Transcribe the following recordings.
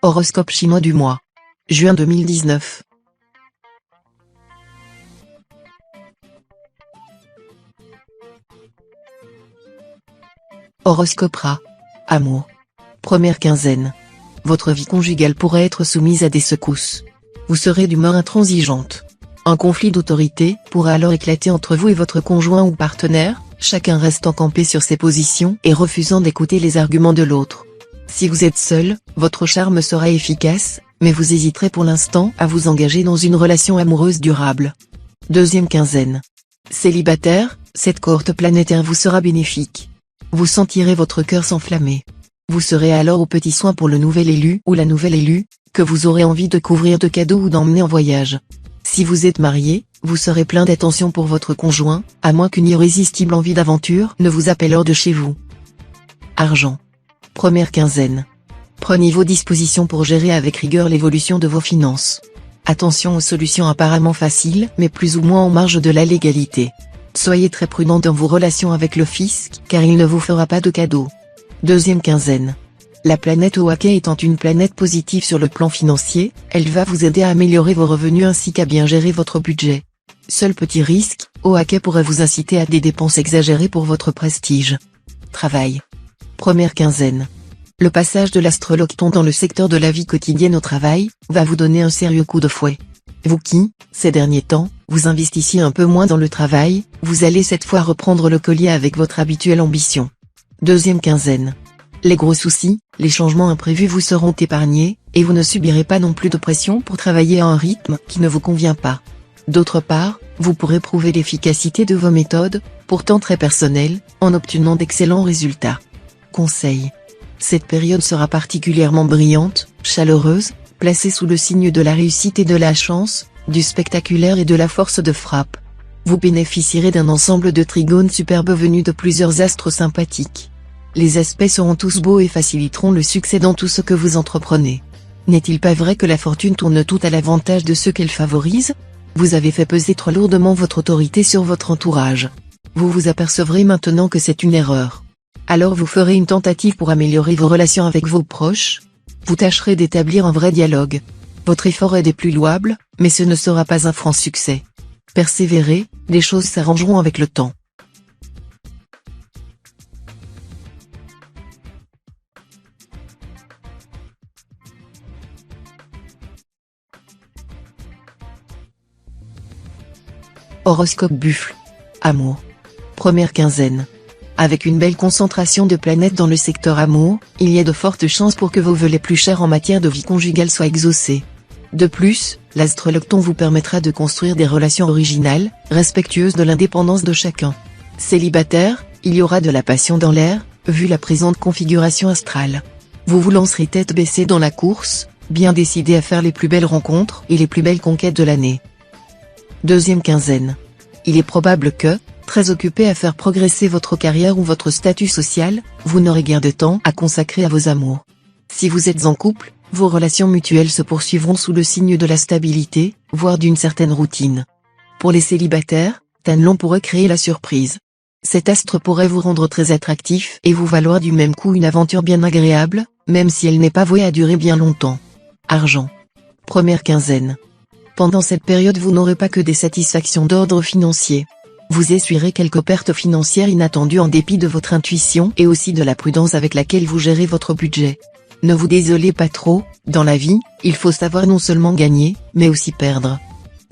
Horoscope chinois du mois. Juin 2019. Horoscope Ra. Amour. Première quinzaine. Votre vie conjugale pourrait être soumise à des secousses. Vous serez d'humeur intransigeante. Un conflit d'autorité pourrait alors éclater entre vous et votre conjoint ou partenaire, chacun restant campé sur ses positions et refusant d'écouter les arguments de l'autre. Si vous êtes seul, votre charme sera efficace, mais vous hésiterez pour l'instant à vous engager dans une relation amoureuse durable. Deuxième quinzaine. Célibataire, cette cohorte planétaire vous sera bénéfique. Vous sentirez votre cœur s'enflammer. Vous serez alors au petit soin pour le nouvel élu ou la nouvelle élue, que vous aurez envie de couvrir de cadeaux ou d'emmener en voyage. Si vous êtes marié, vous serez plein d'attention pour votre conjoint, à moins qu'une irrésistible envie d'aventure ne vous appelle hors de chez vous. Argent. Première quinzaine. Prenez vos dispositions pour gérer avec rigueur l'évolution de vos finances. Attention aux solutions apparemment faciles mais plus ou moins en marge de la légalité. Soyez très prudent dans vos relations avec le fisc car il ne vous fera pas de cadeaux. Deuxième quinzaine. La planète Oake étant une planète positive sur le plan financier, elle va vous aider à améliorer vos revenus ainsi qu'à bien gérer votre budget. Seul petit risque, Oake pourrait vous inciter à des dépenses exagérées pour votre prestige. Travail. Première quinzaine. Le passage de l'astrolocton dans le secteur de la vie quotidienne au travail, va vous donner un sérieux coup de fouet. Vous qui, ces derniers temps, vous investissiez un peu moins dans le travail, vous allez cette fois reprendre le collier avec votre habituelle ambition. Deuxième quinzaine. Les gros soucis, les changements imprévus vous seront épargnés, et vous ne subirez pas non plus de pression pour travailler à un rythme qui ne vous convient pas. D'autre part, vous pourrez prouver l'efficacité de vos méthodes, pourtant très personnelles, en obtenant d'excellents résultats. Conseil. Cette période sera particulièrement brillante, chaleureuse, placée sous le signe de la réussite et de la chance, du spectaculaire et de la force de frappe. Vous bénéficierez d'un ensemble de trigones superbes venus de plusieurs astres sympathiques. Les aspects seront tous beaux et faciliteront le succès dans tout ce que vous entreprenez. N'est-il pas vrai que la fortune tourne tout à l'avantage de ceux qu'elle favorise ? Vous avez fait peser trop lourdement votre autorité sur votre entourage. Vous vous apercevrez maintenant que c'est une erreur. Alors vous ferez une tentative pour améliorer vos relations avec vos proches. Vous tâcherez d'établir un vrai dialogue. Votre effort est des plus louables, mais ce ne sera pas un franc succès. Persévérez, les choses s'arrangeront avec le temps. Horoscope Buffle. Amour. Première quinzaine. Avec une belle concentration de planètes dans le secteur amour, il y a de fortes chances pour que vos vœux les plus chers en matière de vie conjugale soient exaucés. De plus, l'astrolocton vous permettra de construire des relations originales, respectueuses de l'indépendance de chacun. Célibataire, il y aura de la passion dans l'air, vu la présente configuration astrale. Vous vous lancerez tête baissée dans la course, bien décidé à faire les plus belles rencontres et les plus belles conquêtes de l'année. Deuxième quinzaine. Il est probable que, très occupé à faire progresser votre carrière ou votre statut social, vous n'aurez guère de temps à consacrer à vos amours. Si vous êtes en couple, vos relations mutuelles se poursuivront sous le signe de la stabilité, voire d'une certaine routine. Pour les célibataires, Tanlon pourrait créer la surprise. Cet astre pourrait vous rendre très attractif et vous valoir du même coup une aventure bien agréable, même si elle n'est pas vouée à durer bien longtemps. Argent. Première quinzaine. Pendant cette période vous n'aurez pas que des satisfactions d'ordre financier. Vous essuierez quelques pertes financières inattendues en dépit de votre intuition et aussi de la prudence avec laquelle vous gérez votre budget. Ne vous désolez pas trop, dans la vie, il faut savoir non seulement gagner, mais aussi perdre.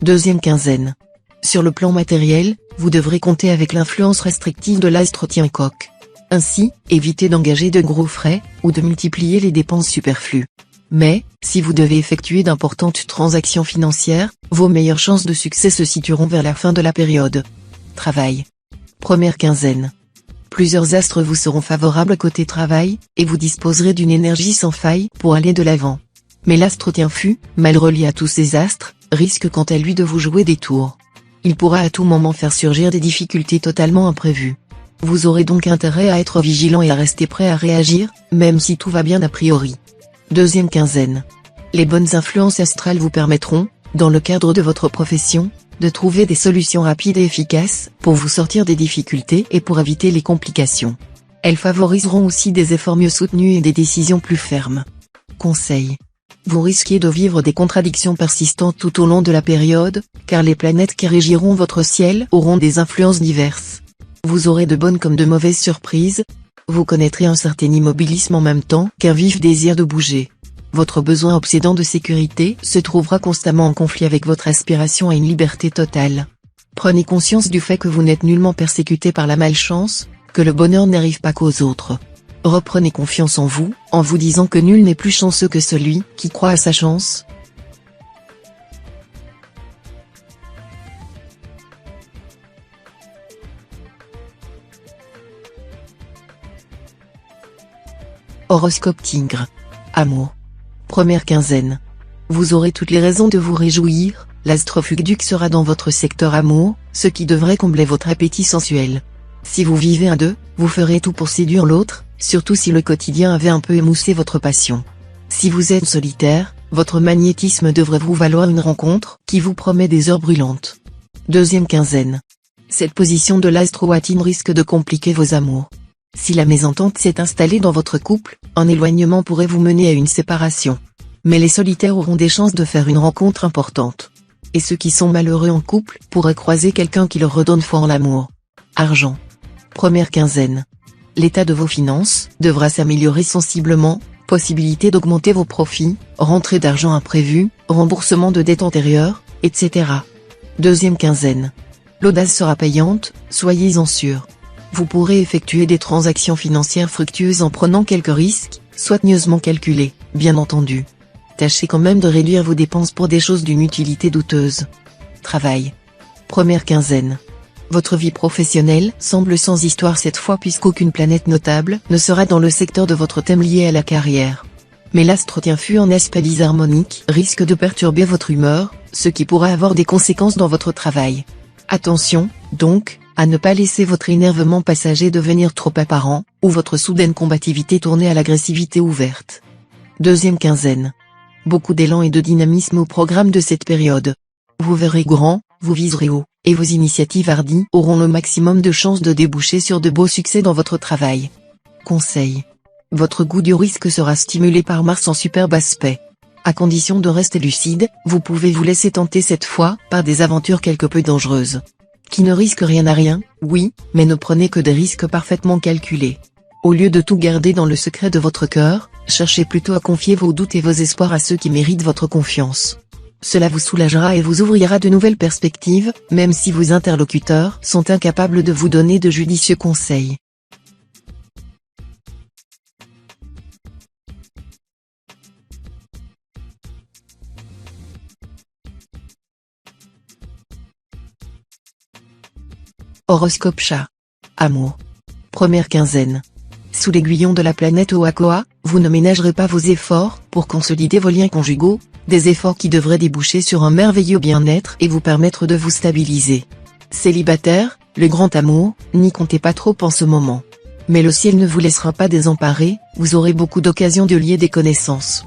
Deuxième quinzaine. Sur le plan matériel, vous devrez compter avec l'influence restrictive de l'astre Tiencoq. Ainsi, évitez d'engager de gros frais, ou de multiplier les dépenses superflues. Mais, si vous devez effectuer d'importantes transactions financières, vos meilleures chances de succès se situeront vers la fin de la période. Travail. Première quinzaine. Plusieurs astres vous seront favorables côté travail, et vous disposerez d'une énergie sans faille pour aller de l'avant. Mais l'astre Tienfu, mal relié à tous ces astres, risque quant à lui de vous jouer des tours. Il pourra à tout moment faire surgir des difficultés totalement imprévues. Vous aurez donc intérêt à être vigilant et à rester prêt à réagir, même si tout va bien a priori. Deuxième quinzaine. Les bonnes influences astrales vous permettront, dans le cadre de votre profession, de trouver des solutions rapides et efficaces pour vous sortir des difficultés et pour éviter les complications. Elles favoriseront aussi des efforts mieux soutenus et des décisions plus fermes. Conseil. Vous risquez de vivre des contradictions persistantes tout au long de la période, car les planètes qui régiront votre ciel auront des influences diverses. Vous aurez de bonnes comme de mauvaises surprises. Vous connaîtrez un certain immobilisme en même temps qu'un vif désir de bouger. Votre besoin obsédant de sécurité se trouvera constamment en conflit avec votre aspiration à une liberté totale. Prenez conscience du fait que vous n'êtes nullement persécuté par la malchance, que le bonheur n'arrive pas qu'aux autres. Reprenez confiance en vous disant que nul n'est plus chanceux que celui qui croit à sa chance. Horoscope Tigre. Amour. Première quinzaine. Vous aurez toutes les raisons de vous réjouir, l'astrophuguduc sera dans votre secteur amour, ce qui devrait combler votre appétit sensuel. Si vous vivez à deux, vous ferez tout pour séduire l'autre, surtout si le quotidien avait un peu émoussé votre passion. Si vous êtes solitaire, votre magnétisme devrait vous valoir une rencontre qui vous promet des heures brûlantes. Deuxième quinzaine. Cette position de l'astro-watine risque de compliquer vos amours. Si la mésentente s'est installée dans votre couple, un éloignement pourrait vous mener à une séparation. Mais les solitaires auront des chances de faire une rencontre importante. Et ceux qui sont malheureux en couple pourraient croiser quelqu'un qui leur redonne foi en l'amour. Argent. Première quinzaine. L'état de vos finances devra s'améliorer sensiblement, possibilité d'augmenter vos profits, rentrée d'argent imprévue, remboursement de dettes antérieures, etc. Deuxième quinzaine. L'audace sera payante, soyez-en sûrs. Vous pourrez effectuer des transactions financières fructueuses en prenant quelques risques, soigneusement calculés, bien entendu. Tâchez quand même de réduire vos dépenses pour des choses d'une utilité douteuse. Travail. Première quinzaine. Votre vie professionnelle semble sans histoire cette fois puisqu'aucune planète notable ne sera dans le secteur de votre thème lié à la carrière. Mais l'astre Tienfu en aspect disharmonique risque de perturber votre humeur, ce qui pourra avoir des conséquences dans votre travail. Attention, donc, à ne pas laisser votre énervement passager devenir trop apparent, ou votre soudaine combativité tourner à l'agressivité ouverte. Deuxième quinzaine. Beaucoup d'élan et de dynamisme au programme de cette période. Vous verrez grand, vous viserez haut, et vos initiatives hardies auront le maximum de chances de déboucher sur de beaux succès dans votre travail. Conseil. Votre goût du risque sera stimulé par Mars en superbe aspect. À condition de rester lucide, vous pouvez vous laisser tenter cette fois par des aventures quelque peu dangereuses. Qui ne risque rien à rien, oui, mais ne prenez que des risques parfaitement calculés. Au lieu de tout garder dans le secret de votre cœur, cherchez plutôt à confier vos doutes et vos espoirs à ceux qui méritent votre confiance. Cela vous soulagera et vous ouvrira de nouvelles perspectives, même si vos interlocuteurs sont incapables de vous donner de judicieux conseils. Horoscope Chat. Amour. Première quinzaine. Sous l'aiguillon de la planète Oakoa, vous ne ménagerez pas vos efforts pour consolider vos liens conjugaux, des efforts qui devraient déboucher sur un merveilleux bien-être et vous permettre de vous stabiliser. Célibataire, le grand amour, n'y comptez pas trop en ce moment. Mais le ciel ne vous laissera pas désemparé, vous aurez beaucoup d'occasions de lier des connaissances.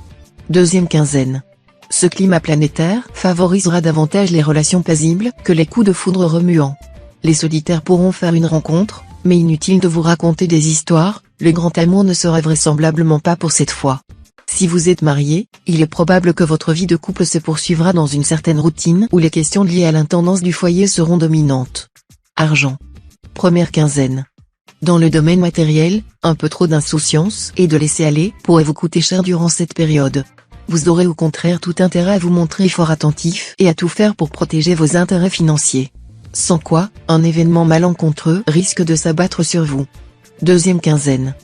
Deuxième quinzaine. Ce climat planétaire favorisera davantage les relations paisibles que les coups de foudre remuants. Les solitaires pourront faire une rencontre, mais inutile de vous raconter des histoires, le grand amour ne sera vraisemblablement pas pour cette fois. Si vous êtes marié, il est probable que votre vie de couple se poursuivra dans une certaine routine où les questions liées à l'intendance du foyer seront dominantes. Argent. Première quinzaine. Dans le domaine matériel, un peu trop d'insouciance et de laisser-aller pourrait vous coûter cher durant cette période. Vous aurez au contraire tout intérêt à vous montrer fort attentif et à tout faire pour protéger vos intérêts financiers. Sans quoi, un événement malencontreux risque de s'abattre sur vous. Deuxième quinzaine.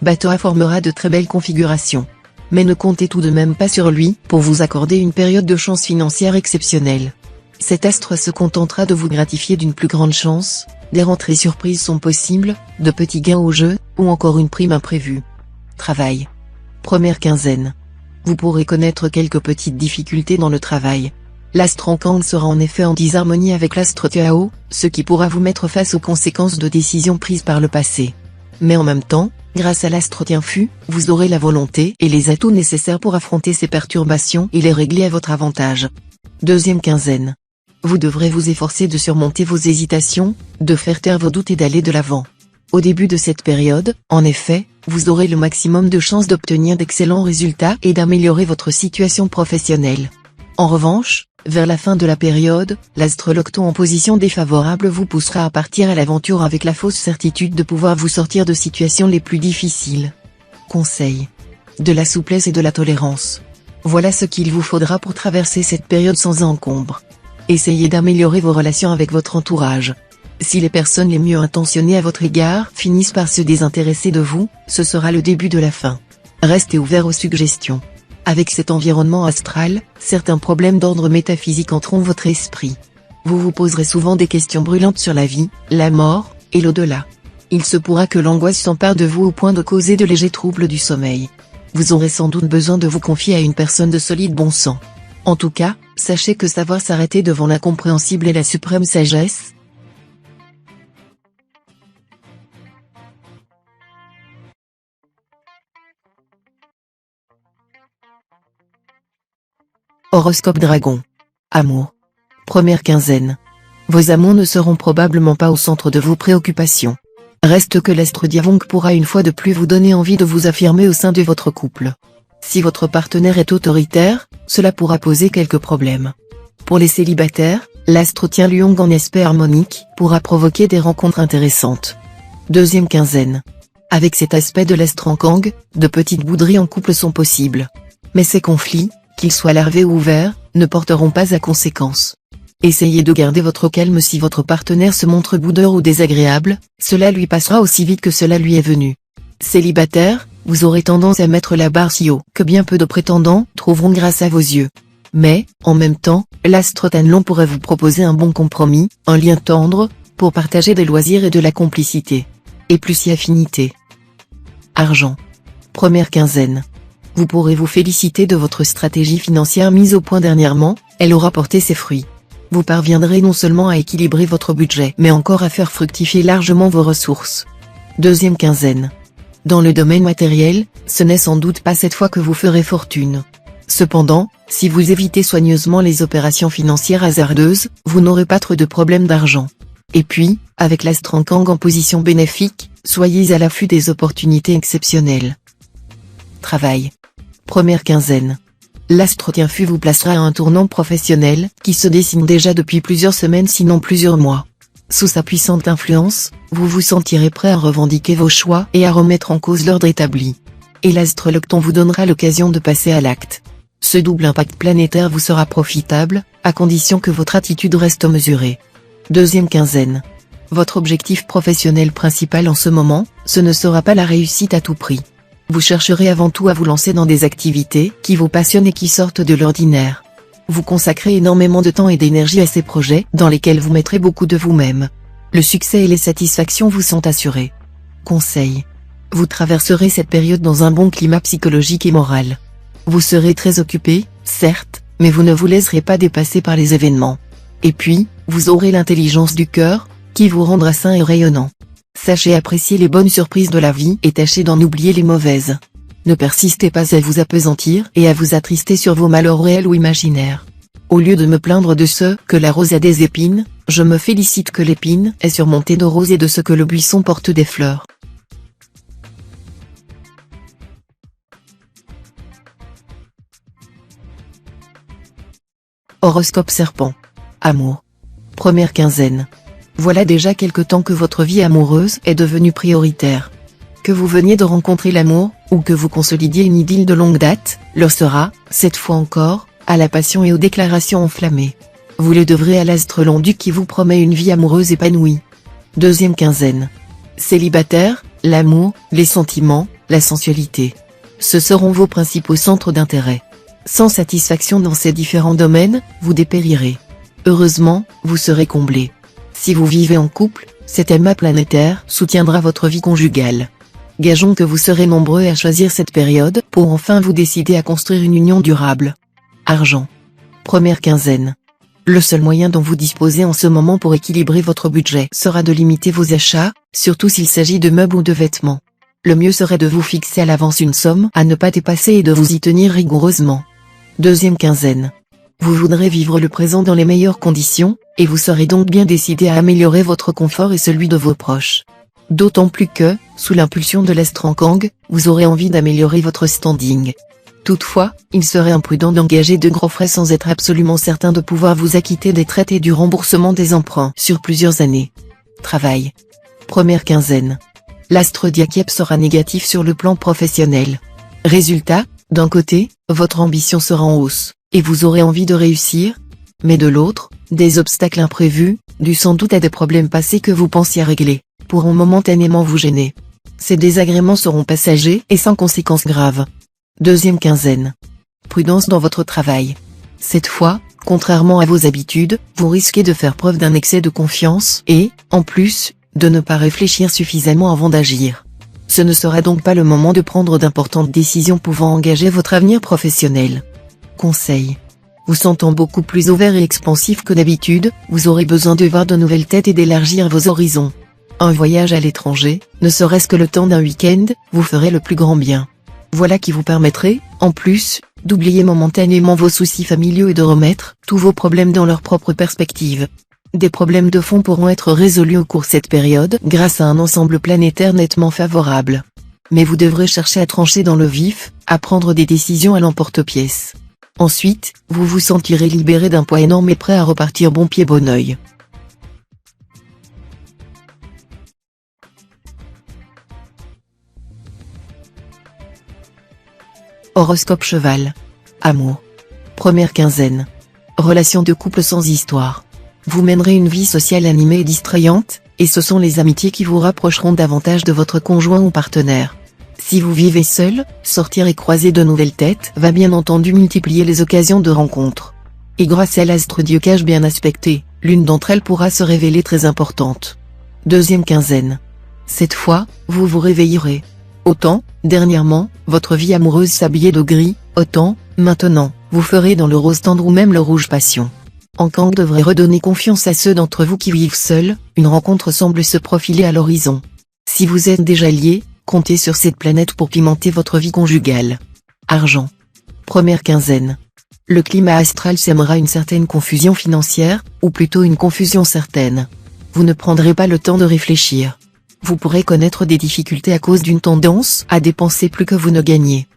Batoa formera de très belles configurations. Mais ne comptez tout de même pas sur lui pour vous accorder une période de chance financière exceptionnelle. Cet astre se contentera de vous gratifier d'une plus grande chance, des rentrées surprises sont possibles, de petits gains au jeu, ou encore une prime imprévue. Travail. Première quinzaine. Vous pourrez connaître quelques petites difficultés dans le travail. L'astre Ankang sera en effet en disharmonie avec l'astre Tiao, ce qui pourra vous mettre face aux conséquences de décisions prises par le passé. Mais en même temps, grâce à l'astre Tienfu, vous aurez la volonté et les atouts nécessaires pour affronter ces perturbations et les régler à votre avantage. Deuxième quinzaine. Vous devrez vous efforcer de surmonter vos hésitations, de faire taire vos doutes et d'aller de l'avant. Au début de cette période, en effet, vous aurez le maximum de chances d'obtenir d'excellents résultats et d'améliorer votre situation professionnelle. En revanche, vers la fin de la période, l'astre Locton en position défavorable vous poussera à partir à l'aventure avec la fausse certitude de pouvoir vous sortir de situations les plus difficiles. Conseil. De la souplesse et de la tolérance. Voilà ce qu'il vous faudra pour traverser cette période sans encombre. Essayez d'améliorer vos relations avec votre entourage. Si les personnes les mieux intentionnées à votre égard finissent par se désintéresser de vous, ce sera le début de la fin. Restez ouvert aux suggestions. Avec cet environnement astral, certains problèmes d'ordre métaphysique entreront votre esprit. Vous vous poserez souvent des questions brûlantes sur la vie, la mort, et l'au-delà. Il se pourra que l'angoisse s'empare de vous au point de causer de légers troubles du sommeil. Vous aurez sans doute besoin de vous confier à une personne de solide bon sens. En tout cas, sachez que savoir s'arrêter devant l'incompréhensible est la suprême sagesse. Horoscope Dragon. Amour. Première quinzaine. Vos amours ne seront probablement pas au centre de vos préoccupations. Reste que l'astre Diavong pourra une fois de plus vous donner envie de vous affirmer au sein de votre couple. Si votre partenaire est autoritaire, cela pourra poser quelques problèmes. Pour les célibataires, l'astre Tianluong en aspect harmonique pourra provoquer des rencontres intéressantes. Deuxième quinzaine. Avec cet aspect de l'astre en Kang, de petites bouderies en couple sont possibles. Mais ces conflits, qu'ils soient larvés ou ouverts, ne porteront pas à conséquence. Essayez de garder votre calme si votre partenaire se montre boudeur ou désagréable, cela lui passera aussi vite que cela lui est venu. Célibataire, vous aurez tendance à mettre la barre si haut que bien peu de prétendants trouveront grâce à vos yeux. Mais, en même temps, l'astre Tianluong pourrait vous proposer un bon compromis, un lien tendre, pour partager des loisirs et de la complicité. Et plus si affinité. Argent. Première quinzaine. Vous pourrez vous féliciter de votre stratégie financière mise au point dernièrement, elle aura porté ses fruits. Vous parviendrez non seulement à équilibrer votre budget mais encore à faire fructifier largement vos ressources. Deuxième quinzaine. Dans le domaine matériel, ce n'est sans doute pas cette fois que vous ferez fortune. Cependant, si vous évitez soigneusement les opérations financières hasardeuses, vous n'aurez pas trop de problèmes d'argent. Et puis, avec l'astre en Kang en position bénéfique, soyez à l'affût des opportunités exceptionnelles. Travail. Première quinzaine. L'astre Tianfu vous placera à un tournant professionnel, qui se dessine déjà depuis plusieurs semaines sinon plusieurs mois. Sous sa puissante influence, vous vous sentirez prêt à revendiquer vos choix et à remettre en cause l'ordre établi. Et l'astre Locton vous donnera l'occasion de passer à l'acte. Ce double impact planétaire vous sera profitable, à condition que votre attitude reste mesurée. Deuxième quinzaine. Votre objectif professionnel principal en ce moment, ce ne sera pas la réussite à tout prix. Vous chercherez avant tout à vous lancer dans des activités qui vous passionnent et qui sortent de l'ordinaire. Vous consacrez énormément de temps et d'énergie à ces projets dans lesquels vous mettrez beaucoup de vous-même. Le succès et les satisfactions vous sont assurés. Conseil. Vous traverserez cette période dans un bon climat psychologique et moral. Vous serez très occupé, certes, mais vous ne vous laisserez pas dépasser par les événements. Et puis, vous aurez l'intelligence du cœur, qui vous rendra sain et rayonnant. Sachez apprécier les bonnes surprises de la vie et tâchez d'en oublier les mauvaises. Ne persistez pas à vous appesantir et à vous attrister sur vos malheurs réels ou imaginaires. Au lieu de me plaindre de ce que la rose a des épines, je me félicite que l'épine est surmontée de roses et de ce que le buisson porte des fleurs. Horoscope Serpent. Amour. Première quinzaine. Voilà déjà quelque temps que votre vie amoureuse est devenue prioritaire. Que vous veniez de rencontrer l'amour, ou que vous consolidiez une idylle de longue date, l'heure sera, cette fois encore, à la passion et aux déclarations enflammées. Vous le devrez à l'astre Londuc qui vous promet une vie amoureuse épanouie. Deuxième quinzaine. Célibataire, l'amour, les sentiments, la sensualité. Ce seront vos principaux centres d'intérêt. Sans satisfaction dans ces différents domaines, vous dépérirez. Heureusement, vous serez comblé. Si vous vivez en couple, cet amas planétaire soutiendra votre vie conjugale. Gageons que vous serez nombreux à choisir cette période pour enfin vous décider à construire une union durable. Argent. Première quinzaine. Le seul moyen dont vous disposez en ce moment pour équilibrer votre budget sera de limiter vos achats, surtout s'il s'agit de meubles ou de vêtements. Le mieux serait de vous fixer à l'avance une somme à ne pas dépasser et de vous y tenir rigoureusement. Deuxième quinzaine. Vous voudrez vivre le présent dans les meilleures conditions, et vous serez donc bien décidé à améliorer votre confort et celui de vos proches. D'autant plus que, sous l'impulsion de l'Astrankang, vous aurez envie d'améliorer votre standing. Toutefois, il serait imprudent d'engager de gros frais sans être absolument certain de pouvoir vous acquitter des traites et du remboursement des emprunts sur plusieurs années. Travail. Première quinzaine. L'astre Diakep sera négatif sur le plan professionnel. Résultat, d'un côté, votre ambition sera en hausse, et vous aurez envie de réussir, mais de l'autre, des obstacles imprévus, dus sans doute à des problèmes passés que vous pensiez régler, pourront momentanément vous gêner. Ces désagréments seront passagers et sans conséquences graves. Deuxième quinzaine. Prudence dans votre travail. Cette fois, contrairement à vos habitudes, vous risquez de faire preuve d'un excès de confiance et, en plus, de ne pas réfléchir suffisamment avant d'agir. Ce ne sera donc pas le moment de prendre d'importantes décisions pouvant engager votre avenir professionnel. Conseil. Vous sentant beaucoup plus ouvert et expansif que d'habitude, vous aurez besoin de voir de nouvelles têtes et d'élargir vos horizons. Un voyage à l'étranger, ne serait-ce que le temps d'un week-end, vous ferait le plus grand bien. Voilà qui vous permettrait, en plus, d'oublier momentanément vos soucis familiaux et de remettre tous vos problèmes dans leur propre perspective. Des problèmes de fond pourront être résolus au cours de cette période grâce à un ensemble planétaire nettement favorable. Mais vous devrez chercher à trancher dans le vif, à prendre des décisions à l'emporte-pièce. Ensuite, vous vous sentirez libéré d'un poids énorme et prêt à repartir bon pied bon oeil. Horoscope Cheval. Amour. Première quinzaine. Relation de couple sans histoire. Vous mènerez une vie sociale animée et distrayante, et ce sont les amitiés qui vous rapprocheront davantage de votre conjoint ou partenaire. Si vous vivez seul, sortir et croiser de nouvelles têtes va bien entendu multiplier les occasions de rencontres. Et grâce à l'astre Diokage bien aspecté, l'une d'entre elles pourra se révéler très importante. Deuxième quinzaine. Cette fois, vous vous réveillerez. Autant, dernièrement, votre vie amoureuse s'habillait de gris, autant, maintenant, vous ferez dans le rose tendre ou même le rouge passion. Ankang devrait redonner confiance à ceux d'entre vous qui vivent seuls, une rencontre semble se profiler à l'horizon. Si vous êtes déjà liés, comptez sur cette planète pour pimenter votre vie conjugale. Argent. Première quinzaine. Le climat astral sèmera une certaine confusion financière, ou plutôt une confusion certaine. Vous ne prendrez pas le temps de réfléchir. Vous pourrez connaître des difficultés à cause d'une tendance à dépenser plus que vous ne gagnez.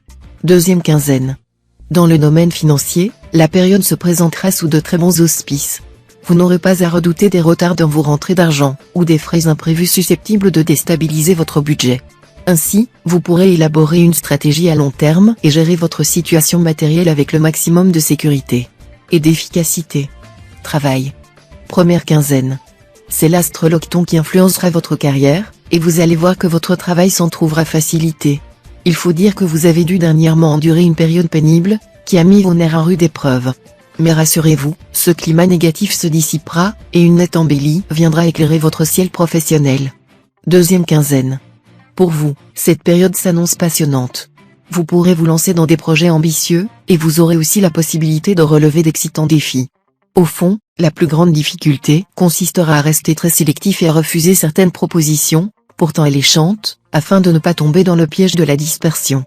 Deuxième quinzaine. Dans le domaine financier, la période se présentera sous de très bons auspices. Vous n'aurez pas à redouter des retards dans vos rentrées d'argent, ou des frais imprévus susceptibles de déstabiliser votre budget. Ainsi, vous pourrez élaborer une stratégie à long terme et gérer votre situation matérielle avec le maximum de sécurité et d'efficacité. Travail. Première quinzaine. C'est l'astre Locton qui influencera votre carrière, et vous allez voir que votre travail s'en trouvera facilité. Il faut dire que vous avez dû dernièrement endurer une période pénible, qui a mis vos nerfs à rude épreuve. Mais rassurez-vous, ce climat négatif se dissipera, et une nette embellie viendra éclairer votre ciel professionnel. Deuxième quinzaine. Pour vous, cette période s'annonce passionnante. Vous pourrez vous lancer dans des projets ambitieux, et vous aurez aussi la possibilité de relever d'excitants défis. Au fond, la plus grande difficulté consistera à rester très sélectif et à refuser certaines propositions, pourtant alléchantes, afin de ne pas tomber dans le piège de la dispersion.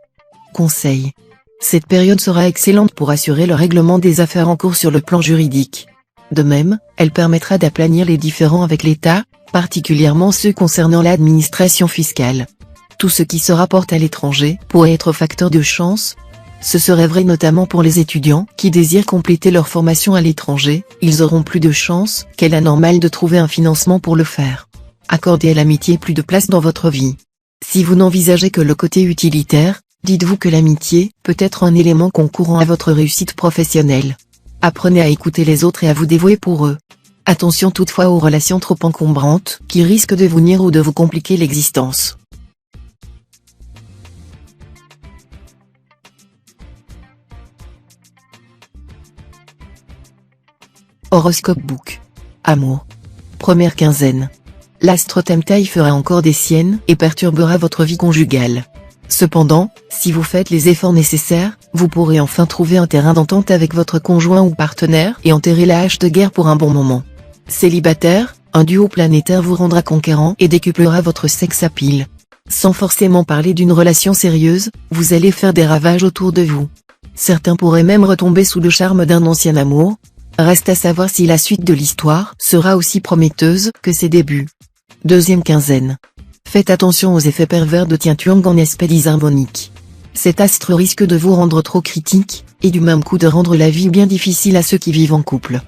Conseil. Cette période sera excellente pour assurer le règlement des affaires en cours sur le plan juridique. De même, elle permettra d'aplanir les différends avec l'État, particulièrement ceux concernant l'administration fiscale. Tout ce qui se rapporte à l'étranger pourrait être facteur de chance. Ce serait vrai notamment pour les étudiants qui désirent compléter leur formation à l'étranger, ils auront plus de chances qu'à la normale de trouver un financement pour le faire. Accordez à l'amitié plus de place dans votre vie. Si vous n'envisagez que le côté utilitaire, dites-vous que l'amitié peut être un élément concourant à votre réussite professionnelle. Apprenez à écouter les autres et à vous dévouer pour eux. Attention toutefois aux relations trop encombrantes qui risquent de vous nuire ou de vous compliquer l'existence. Horoscope Book. Amour. Première quinzaine. L'astre Tamtai fera encore des siennes et perturbera votre vie conjugale. Cependant, si vous faites les efforts nécessaires, vous pourrez enfin trouver un terrain d'entente avec votre conjoint ou partenaire et enterrer la hache de guerre pour un bon moment. Célibataire, un duo planétaire vous rendra conquérant et décuplera votre sex appeal. Sans forcément parler d'une relation sérieuse, vous allez faire des ravages autour de vous. Certains pourraient même retomber sous le charme d'un ancien amour. Reste à savoir si la suite de l'histoire sera aussi prometteuse que ses débuts. Deuxième quinzaine. Faites attention aux effets pervers de Tian-Tuang en aspect disharmonique. Cet astre risque de vous rendre trop critique, et du même coup de rendre la vie bien difficile à ceux qui vivent en couple.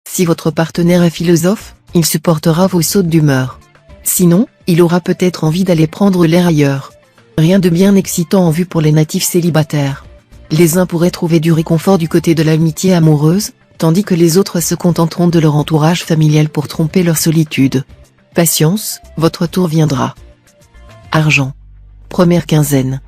Si votre partenaire est philosophe, il supportera vos sautes d'humeur. Sinon, il aura peut-être envie d'aller prendre l'air ailleurs. Rien de bien excitant en vue pour les natifs célibataires. Les uns pourraient trouver du réconfort du côté de l'amitié amoureuse, tandis que les autres se contenteront de leur entourage familial pour tromper leur solitude. Patience, votre tour viendra. Argent. Première quinzaine.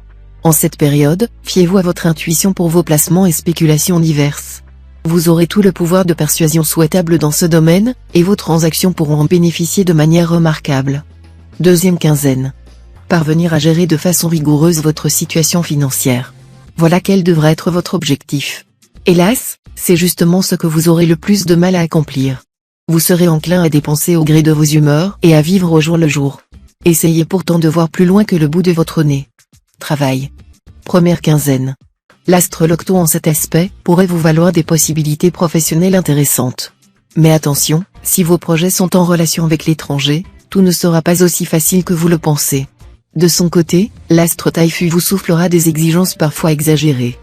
En cette période, fiez-vous à votre intuition pour vos placements et spéculations diverses. Vous aurez tout le pouvoir de persuasion souhaitable dans ce domaine, et vos transactions pourront en bénéficier de manière remarquable. Deuxième quinzaine. Parvenir à gérer de façon rigoureuse votre situation financière. Voilà quel devrait être votre objectif. Hélas, c'est justement ce que vous aurez le plus de mal à accomplir. Vous serez enclin à dépenser au gré de vos humeurs et à vivre au jour le jour. Essayez pourtant de voir plus loin que le bout de votre nez. Travail. Première quinzaine. L'astre Locto en cet aspect pourrait vous valoir des possibilités professionnelles intéressantes. Mais attention, si vos projets sont en relation avec l'étranger, tout ne sera pas aussi facile que vous le pensez. De son côté, l'astre Taifu vous soufflera des exigences parfois exagérées.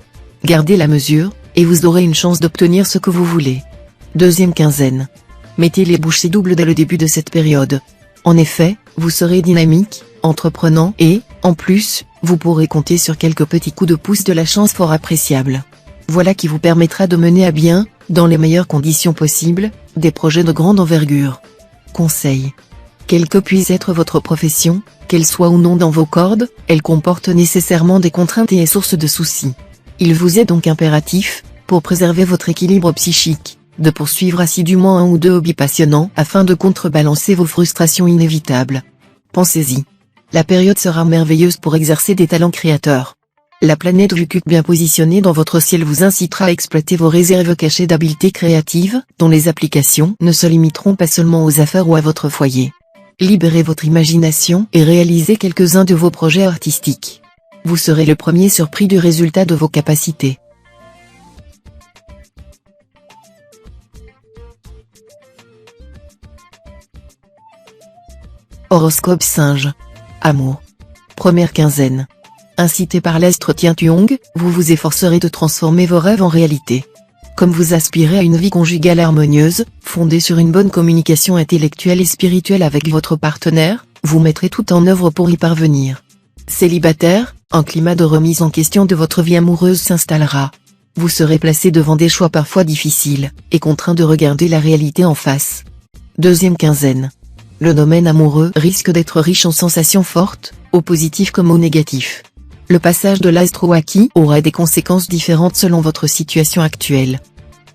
Gardez la mesure, et vous aurez une chance d'obtenir ce que vous voulez. Deuxième quinzaine. Mettez les bouchées doubles dès le début de cette période. En effet, vous serez dynamique, entreprenant et, en plus, vous pourrez compter sur quelques petits coups de pouce de la chance fort appréciables. Voilà qui vous permettra de mener à bien, dans les meilleures conditions possibles, des projets de grande envergure. Conseil. Quelle que puisse être votre profession, qu'elle soit ou non dans vos cordes, elle comporte nécessairement des contraintes et est source de soucis. Il vous est donc impératif, pour préserver votre équilibre psychique, de poursuivre assidûment un ou deux hobbies passionnants afin de contrebalancer vos frustrations inévitables. Pensez-y. La période sera merveilleuse pour exercer des talents créateurs. La planète Vucuc bien positionnée dans votre ciel vous incitera à exploiter vos réserves cachées d'habiletés créatives, dont les applications ne se limiteront pas seulement aux affaires ou à votre foyer. Libérez votre imagination et réalisez quelques-uns de vos projets artistiques. Vous serez le premier surpris du résultat de vos capacités. Horoscope Singe. Amour. Première quinzaine. Incité par l'astre Tian-Tuang, vous vous efforcerez de transformer vos rêves en réalité. Comme vous aspirez à une vie conjugale harmonieuse, fondée sur une bonne communication intellectuelle et spirituelle avec votre partenaire, vous mettrez tout en œuvre pour y parvenir. Célibataire, un climat de remise en question de votre vie amoureuse s'installera. Vous serez placé devant des choix parfois difficiles, et contraint de regarder la réalité en face. Deuxième quinzaine. Le domaine amoureux risque d'être riche en sensations fortes, au positif comme au négatif. Le passage de l'astre au Aki aura des conséquences différentes selon votre situation actuelle.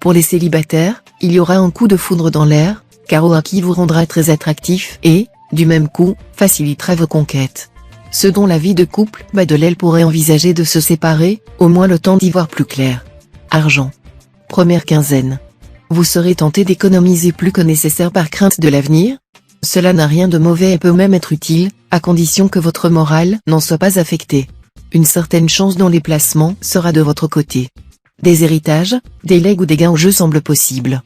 Pour les célibataires, il y aura un coup de foudre dans l'air, car au Aki vous rendra très attractif et, du même coup, facilitera vos conquêtes. Ceux dont la vie de couple bat de l'aile pourraient envisager de se séparer, au moins le temps d'y voir plus clair. Argent. Première quinzaine. Vous serez tenté d'économiser plus que nécessaire par crainte de l'avenir. Cela n'a rien de mauvais et peut même être utile, à condition que votre morale n'en soit pas affectée. Une certaine chance dans les placements sera de votre côté. Des héritages, des legs ou des gains au jeu semblent possibles.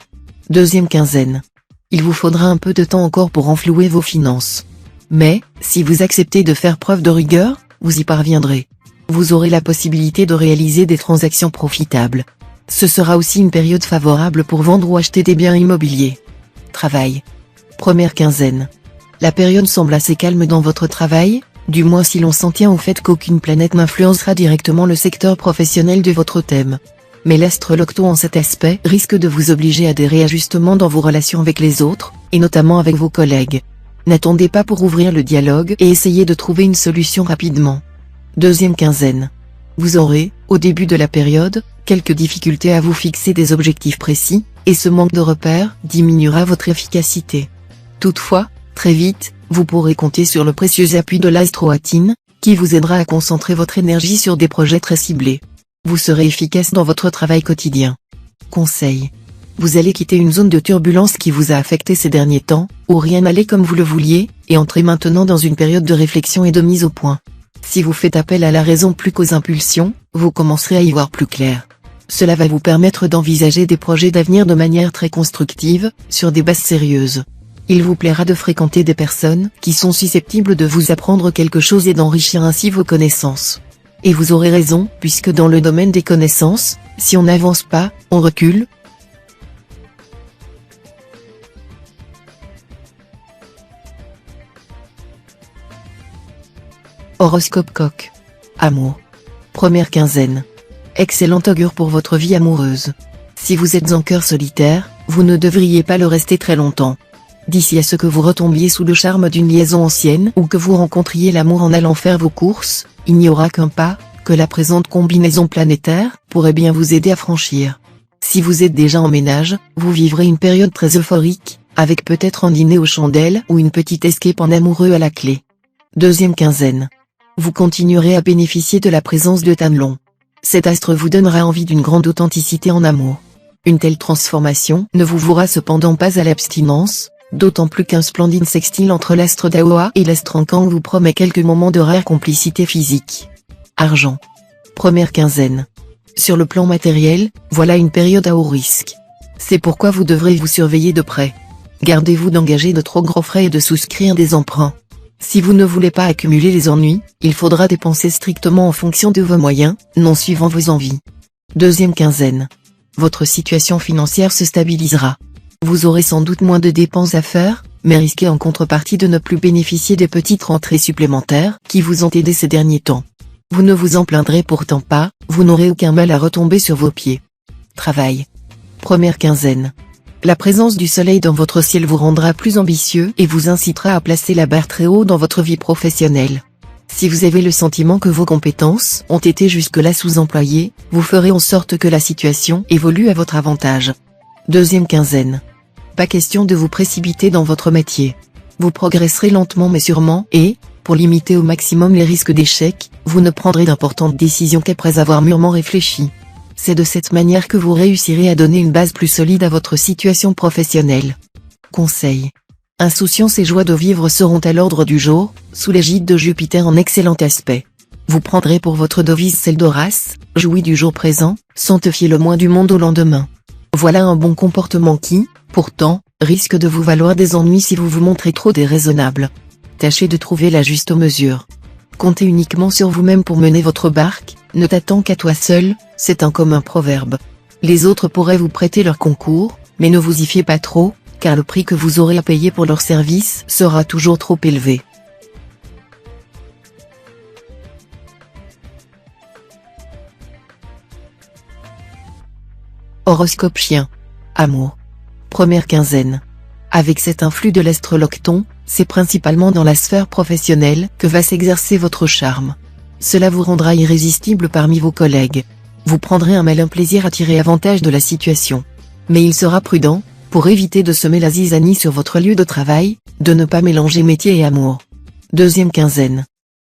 Deuxième quinzaine. Il vous faudra un peu de temps encore pour renflouer vos finances. Mais, si vous acceptez de faire preuve de rigueur, vous y parviendrez. Vous aurez la possibilité de réaliser des transactions profitables. Ce sera aussi une période favorable pour vendre ou acheter des biens immobiliers. Travail. Première quinzaine. La période semble assez calme dans votre travail, du moins si l'on s'en tient au fait qu'aucune planète n'influencera directement le secteur professionnel de votre thème. Mais l'astre Locto en cet aspect risque de vous obliger à des réajustements dans vos relations avec les autres, et notamment avec vos collègues. N'attendez pas pour ouvrir le dialogue et essayez de trouver une solution rapidement. Deuxième quinzaine. Vous aurez, au début de la période, quelques difficultés à vous fixer des objectifs précis, et ce manque de repères diminuera votre efficacité. Toutefois, très vite, vous pourrez compter sur le précieux appui de l'astro-Atine, qui vous aidera à concentrer votre énergie sur des projets très ciblés. Vous serez efficace dans votre travail quotidien. Conseil. Vous allez quitter une zone de turbulence qui vous a affecté ces derniers temps, où rien n'allait comme vous le vouliez, et entrer maintenant dans une période de réflexion et de mise au point. Si vous faites appel à la raison plus qu'aux impulsions, vous commencerez à y voir plus clair. Cela va vous permettre d'envisager des projets d'avenir de manière très constructive, sur des bases sérieuses. Il vous plaira de fréquenter des personnes qui sont susceptibles de vous apprendre quelque chose et d'enrichir ainsi vos connaissances. Et vous aurez raison, puisque dans le domaine des connaissances, si on n'avance pas, on recule. Horoscope Coq. Amour. Première quinzaine. Excellent augure pour votre vie amoureuse. Si vous êtes en cœur solitaire, vous ne devriez pas le rester très longtemps. D'ici à ce que vous retombiez sous le charme d'une liaison ancienne ou que vous rencontriez l'amour en allant faire vos courses, il n'y aura qu'un pas, que la présente combinaison planétaire pourrait bien vous aider à franchir. Si vous êtes déjà en ménage, vous vivrez une période très euphorique, avec peut-être un dîner aux chandelles ou une petite escape en amoureux à la clé. Deuxième quinzaine. Vous continuerez à bénéficier de la présence de Tanlon. Cet astre vous donnera envie d'une grande authenticité en amour. Une telle transformation ne vous vouera cependant pas à l'abstinence, d'autant plus qu'un splendide sextile entre l'astre d'Aoa et l'astre Ankang vous promet quelques moments de rare complicité physique. Argent. Première quinzaine. Sur le plan matériel, voilà une période à haut risque. C'est pourquoi vous devrez vous surveiller de près. Gardez-vous d'engager de trop gros frais et de souscrire des emprunts. Si vous ne voulez pas accumuler les ennuis, il faudra dépenser strictement en fonction de vos moyens, non suivant vos envies. Deuxième quinzaine. Votre situation financière se stabilisera. Vous aurez sans doute moins de dépenses à faire, mais risquez en contrepartie de ne plus bénéficier des petites rentrées supplémentaires qui vous ont aidé ces derniers temps. Vous ne vous en plaindrez pourtant pas, vous n'aurez aucun mal à retomber sur vos pieds. Travail. Première quinzaine. La présence du soleil dans votre ciel vous rendra plus ambitieux et vous incitera à placer la barre très haut dans votre vie professionnelle. Si vous avez le sentiment que vos compétences ont été jusque-là sous-employées, vous ferez en sorte que la situation évolue à votre avantage. Deuxième quinzaine. Pas question de vous précipiter dans votre métier. Vous progresserez lentement mais sûrement et, pour limiter au maximum les risques d'échec, vous ne prendrez d'importantes décisions qu'après avoir mûrement réfléchi. C'est de cette manière que vous réussirez à donner une base plus solide à votre situation professionnelle. Conseil. Insouciance et joie de vivre seront à l'ordre du jour, sous l'égide de Jupiter en excellent aspect. Vous prendrez pour votre devise celle d'Horace, jouis du jour présent, sans te fier le moins du monde au lendemain. Voilà un bon comportement qui, pourtant, risque de vous valoir des ennuis si vous vous montrez trop déraisonnable. Tâchez de trouver la juste mesure. Comptez uniquement sur vous-même pour mener votre barque, ne t'attends qu'à toi seul, c'est un commun proverbe. Les autres pourraient vous prêter leur concours, mais ne vous y fiez pas trop, car le prix que vous aurez à payer pour leur service sera toujours trop élevé. Horoscope Chien. Amour. Première quinzaine. Avec cet influx de l'astre Locton, c'est principalement dans la sphère professionnelle que va s'exercer votre charme. Cela vous rendra irrésistible parmi vos collègues. Vous prendrez un malin plaisir à tirer avantage de la situation. Mais il sera prudent, pour éviter de semer la zizanie sur votre lieu de travail, de ne pas mélanger métier et amour. Deuxième quinzaine.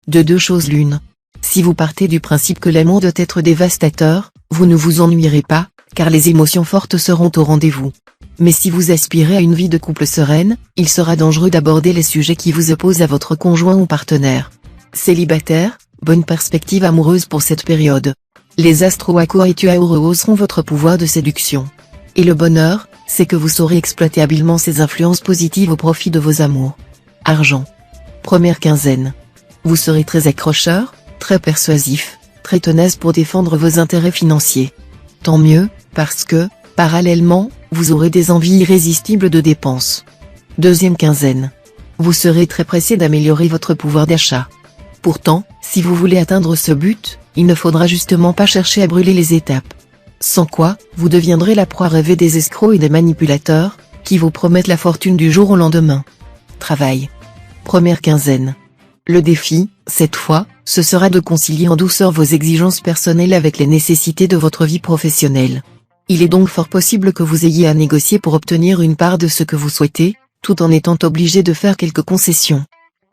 De deux choses l'une. Si vous partez du principe que l'amour doit être dévastateur, vous ne vous ennuierez pas, car les émotions fortes seront au rendez-vous. Mais si vous aspirez à une vie de couple sereine, il sera dangereux d'aborder les sujets qui vous opposent à votre conjoint ou partenaire. Célibataire, bonne perspective amoureuse pour cette période. Les astros Aqua et Tuaur rehausseront votre pouvoir de séduction. Et le bonheur, c'est que vous saurez exploiter habilement ces influences positives au profit de vos amours. Argent. Première quinzaine. Vous serez très accrocheur, très persuasif, très tenace pour défendre vos intérêts financiers. Tant mieux, parce que, parallèlement, vous aurez des envies irrésistibles de dépenses. Deuxième quinzaine. Vous serez très pressé d'améliorer votre pouvoir d'achat. Pourtant, si vous voulez atteindre ce but, il ne faudra justement pas chercher à brûler les étapes. Sans quoi, vous deviendrez la proie rêvée des escrocs et des manipulateurs, qui vous promettent la fortune du jour au lendemain. Travail. Première quinzaine. Le défi, cette fois, ce sera de concilier en douceur vos exigences personnelles avec les nécessités de votre vie professionnelle. Il est donc fort possible que vous ayez à négocier pour obtenir une part de ce que vous souhaitez, tout en étant obligé de faire quelques concessions.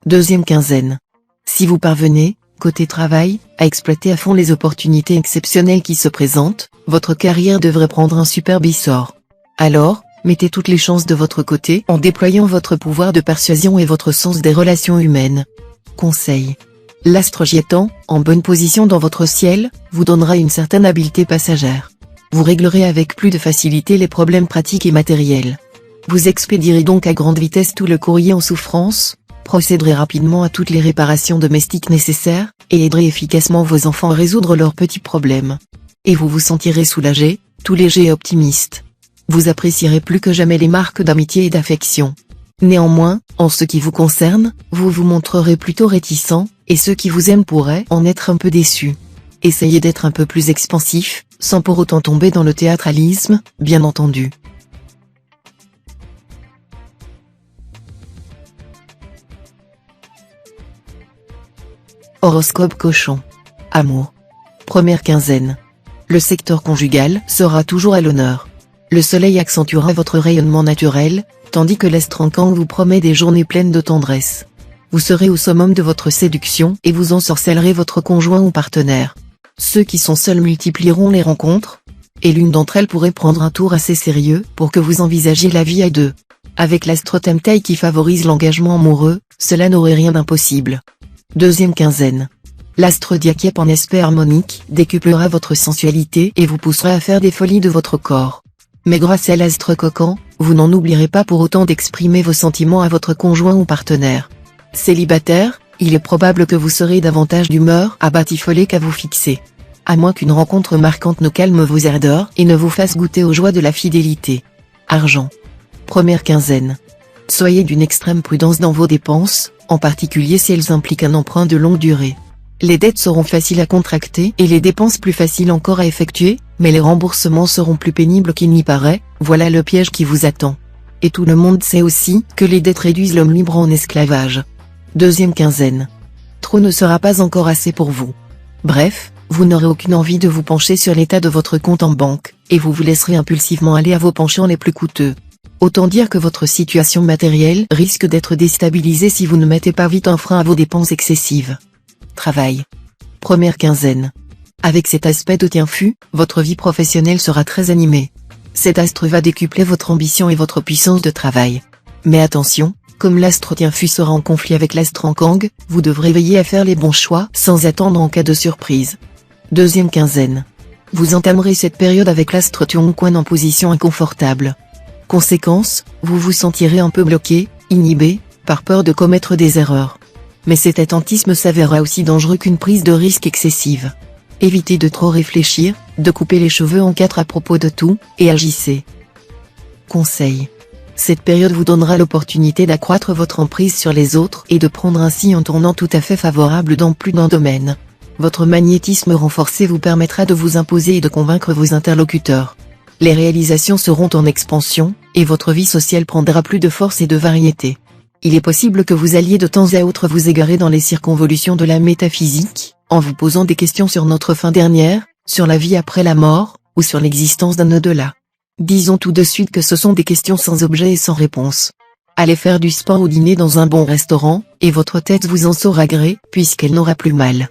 Deuxième quinzaine. Si vous parvenez, côté travail, à exploiter à fond les opportunités exceptionnelles qui se présentent, votre carrière devrait prendre un superbe essor. Alors, mettez toutes les chances de votre côté en déployant votre pouvoir de persuasion et votre sens des relations humaines. Conseil. L'astre Giétan, en bonne position dans votre ciel, vous donnera une certaine habileté passagère. Vous réglerez avec plus de facilité les problèmes pratiques et matériels. Vous expédierez donc à grande vitesse tout le courrier en souffrance, procéderez rapidement à toutes les réparations domestiques nécessaires, et aiderez efficacement vos enfants à résoudre leurs petits problèmes. Et vous vous sentirez soulagé, tout léger et optimiste. Vous apprécierez plus que jamais les marques d'amitié et d'affection. Néanmoins, en ce qui vous concerne, vous vous montrerez plutôt réticent, et ceux qui vous aiment pourraient en être un peu déçus. Essayez d'être un peu plus expansif, sans pour autant tomber dans le théâtralisme, bien entendu. Horoscope Cochon. Amour. Première quinzaine. Le secteur conjugal sera toujours à l'honneur. Le soleil accentuera votre rayonnement naturel, tandis que l'astrancan vous promet des journées pleines de tendresse. Vous serez au summum de votre séduction et vous ensorcellerez votre conjoint ou partenaire. Ceux qui sont seuls multiplieront les rencontres, et l'une d'entre elles pourrait prendre un tour assez sérieux pour que vous envisagiez la vie à deux. Avec l'astro-thème-taille qui favorise l'engagement amoureux, cela n'aurait rien d'impossible. Deuxième quinzaine. L'astre Diakiep en aspect harmonique décuplera votre sensualité et vous poussera à faire des folies de votre corps. Mais grâce à l'astre Cocan, vous n'en oublierez pas pour autant d'exprimer vos sentiments à votre conjoint ou partenaire. Célibataire, il est probable que vous serez davantage d'humeur à batifoler qu'à vous fixer. À moins qu'une rencontre marquante ne calme vos ardeurs et ne vous fasse goûter aux joies de la fidélité. Argent. Première quinzaine. Soyez d'une extrême prudence dans vos dépenses, en particulier si elles impliquent un emprunt de longue durée. Les dettes seront faciles à contracter et les dépenses plus faciles encore à effectuer, mais les remboursements seront plus pénibles qu'il n'y paraît, voilà le piège qui vous attend. Et tout le monde sait aussi que les dettes réduisent l'homme libre en esclavage. Deuxième quinzaine. Trop ne sera pas encore assez pour vous. Bref, vous n'aurez aucune envie de vous pencher sur l'état de votre compte en banque, et vous vous laisserez impulsivement aller à vos penchants les plus coûteux. Autant dire que votre situation matérielle risque d'être déstabilisée si vous ne mettez pas vite un frein à vos dépenses excessives. Travail. Première quinzaine. Avec cet aspect de Tienfu, votre vie professionnelle sera très animée. Cet astre va décupler votre ambition et votre puissance de travail. Mais attention, comme l'astre Tienfu sera en conflit avec l'astre Ankang, vous devrez veiller à faire les bons choix sans attendre en cas de surprise. Deuxième quinzaine. Vous entamerez cette période avec l'astre Tiongquan en position inconfortable. Conséquence, vous vous sentirez un peu bloqué, inhibé, par peur de commettre des erreurs. Mais cet attentisme s'avérera aussi dangereux qu'une prise de risque excessive. Évitez de trop réfléchir, de couper les cheveux en quatre à propos de tout, et agissez. Conseil. Cette période vous donnera l'opportunité d'accroître votre emprise sur les autres et de prendre ainsi un tournant tout à fait favorable dans plus d'un domaine. Votre magnétisme renforcé vous permettra de vous imposer et de convaincre vos interlocuteurs. Les réalisations seront en expansion, et votre vie sociale prendra plus de force et de variété. Il est possible que vous alliez de temps à autre vous égarer dans les circonvolutions de la métaphysique, en vous posant des questions sur notre fin dernière, sur la vie après la mort, ou sur l'existence d'un au-delà. Disons tout de suite que ce sont des questions sans objet et sans réponse. Allez faire du sport ou dîner dans un bon restaurant, et votre tête vous en saura gré, puisqu'elle n'aura plus mal.